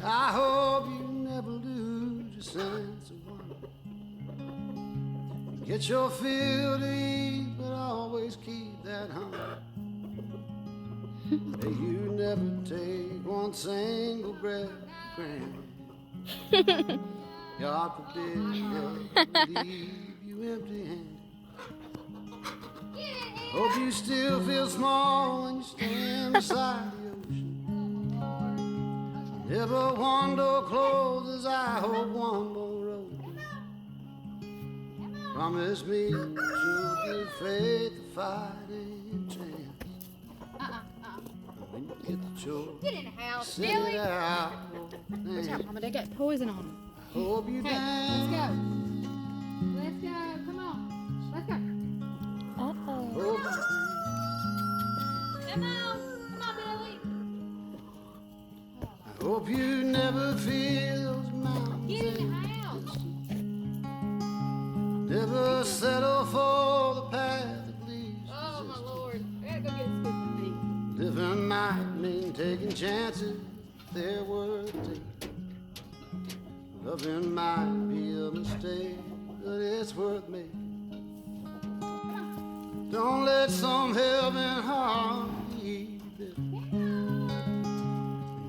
I hope you never lose your sense of wonder. Get your fill to eat, but always keep that hunger. May you never take one single breath for granted. God forbid they'll leave you empty-handed. Hope you still feel small when you stand beside the ocean. Never one door closes, I hope one more open. Promise me you'll give faith a fighting chance. When you get the choice, Get in the house, sit Billy. it out. Watch out, Mama, they got poison on them. Hope you Hey, dance. let's go. Let's go. Come on. Let's go. Uh-oh. Hope Come on. Come on, Billy. I hope you never feel those mountains. Get in the house. Never settle for the path that leads to Oh, my resistance. Lord. I gotta go get a scoop of meat. Living might mean taking chances, they're worth taking. Loving might be a mistake, but it's worth making. Don't let some helping heart leave you bitter.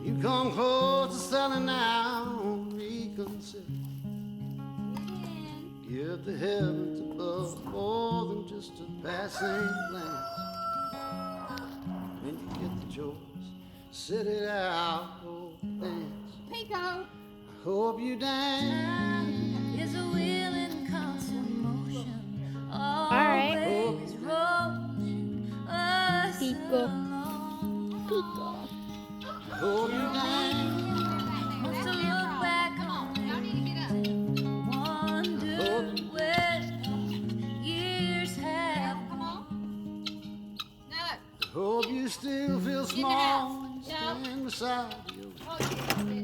You come close to selling now, reconsider. Give the heavens above more than just a passing glance. When you get the choice, sit it out or dance. Pico. I hope you dance. Is a wheel in constant motion. right. Always rolling us Pico. along. Pico. I hope you dance. Wants to look back on Y'all need to get up. it and wonder where years have Come on. No. I hope you still feel small when you stand beside the ocean. Oh, you